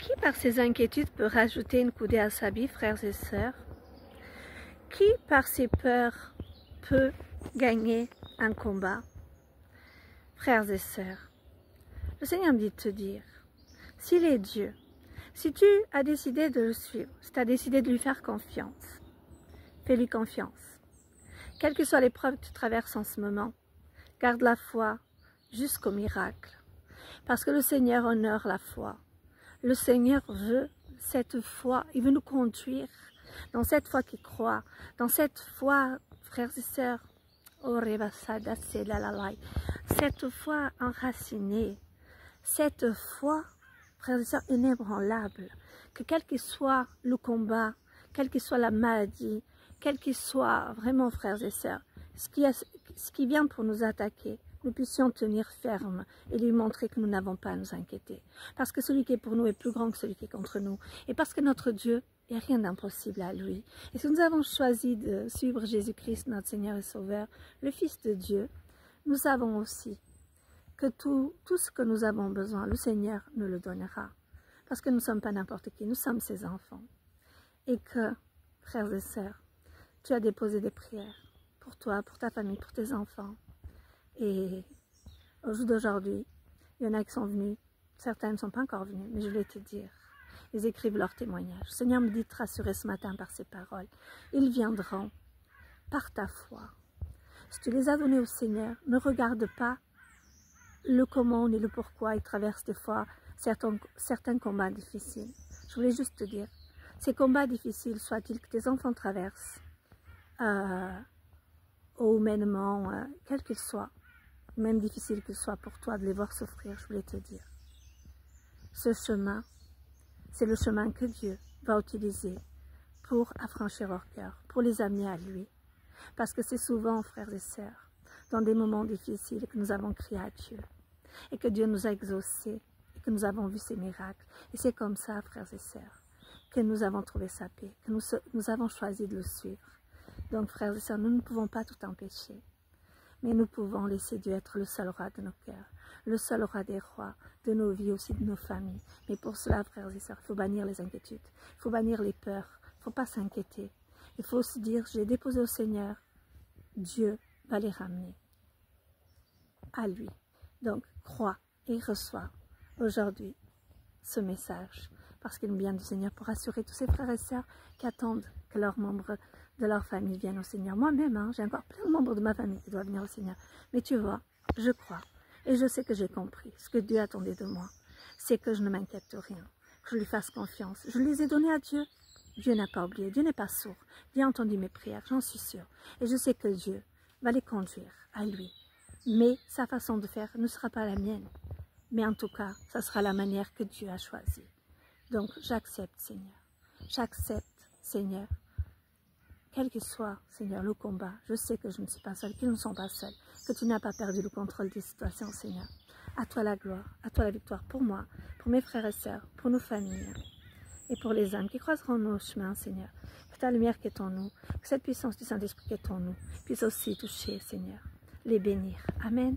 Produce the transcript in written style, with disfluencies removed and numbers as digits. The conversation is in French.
Qui par ses inquiétudes peut rajouter une coudée à sa vie, frères et sœurs? Qui par ses peurs peut gagner un combat? Frères et sœurs, le Seigneur me dit de te dire, s'il est Dieu, si tu as décidé de le suivre, si tu as décidé de lui faire confiance, fais-lui confiance. Quelles que soient les preuves que tu traverses en ce moment, garde la foi jusqu'au miracle. Parce que le Seigneur honore la foi. Le Seigneur veut cette foi, il veut nous conduire dans cette foi qui croit, dans cette foi, frères et sœurs, cette foi enracinée, cette foi, frères et sœurs, inébranlable, que quel que soit le combat, quelle que soit la maladie, quel que soit vraiment, frères et sœurs, ce qui vient pour nous attaquer, nous puissions tenir ferme et lui montrer que nous n'avons pas à nous inquiéter. Parce que celui qui est pour nous est plus grand que celui qui est contre nous. Et parce que notre Dieu, il n'y a rien d'impossible à lui. Et si nous avons choisi de suivre Jésus-Christ, notre Seigneur et Sauveur, le Fils de Dieu, nous savons aussi que tout ce que nous avons besoin, le Seigneur nous le donnera. Parce que nous ne sommes pas n'importe qui, nous sommes ses enfants. Et que, frères et sœurs, tu as déposé des prières pour toi, pour ta famille, pour tes enfants. Et au jour d'aujourd'hui, il y en a qui sont venus, certains ne sont pas encore venus, mais je vais te dire, ils écrivent leur témoignage. Le Seigneur me dit de te rassurer ce matin par ces paroles. Ils viendront par ta foi. Si tu les as donnés au Seigneur, ne regarde pas le comment ni le pourquoi ils traversent des fois certains combats difficiles. Je voulais juste te dire, ces combats difficiles, soit-il que tes enfants traversent, ou humainement, quel qu'il soit, même difficile qu'il soit pour toi de les voir souffrir, je voulais te dire. Ce chemin, c'est le chemin que Dieu va utiliser pour affranchir leur cœur, pour les amener à lui. Parce que c'est souvent, frères et sœurs, dans des moments difficiles que nous avons crié à Dieu, et que Dieu nous a exaucés, et que nous avons vu ses miracles. Et c'est comme ça, frères et sœurs, que nous avons trouvé sa paix, que nous avons choisi de le suivre. Donc, frères et sœurs, nous ne pouvons pas tout empêcher. Mais nous pouvons laisser Dieu être le seul roi de nos cœurs, le seul roi des rois, de nos vies aussi, de nos familles. Mais pour cela, frères et sœurs, il faut bannir les inquiétudes, il faut bannir les peurs, il ne faut pas s'inquiéter. Il faut aussi dire, j'ai déposé au Seigneur, Dieu va les ramener à lui. Donc, crois et reçois aujourd'hui ce message, parce qu'il nous vient du Seigneur pour rassurer tous ces frères et sœurs qui attendent que leurs membres de leur famille viennent au Seigneur. Moi-même, hein, j'ai encore plein de membres de ma famille qui doivent venir au Seigneur. Mais tu vois, je crois et je sais que j'ai compris ce que Dieu attendait de moi. C'est que je ne m'inquiète de rien, que je lui fasse confiance. Je les ai donnés à Dieu. Dieu n'a pas oublié, Dieu n'est pas sourd. Dieu a entendu mes prières, j'en suis sûre. Et je sais que Dieu va les conduire à lui. Mais sa façon de faire ne sera pas la mienne. Mais en tout cas, ça sera la manière que Dieu a choisie. Donc, j'accepte, Seigneur. J'accepte, Seigneur. Quel que soit, Seigneur, le combat, je sais que je ne suis pas seule, qu'ils ne sont pas seuls, que tu n'as pas perdu le contrôle des situations, Seigneur. À toi la gloire, à toi la victoire, pour moi, pour mes frères et sœurs, pour nos familles, et pour les âmes qui croiseront nos chemins, Seigneur. Que ta lumière qui est en nous, que cette puissance du Saint-Esprit qui est en nous, puisse aussi toucher, Seigneur, les bénir. Amen.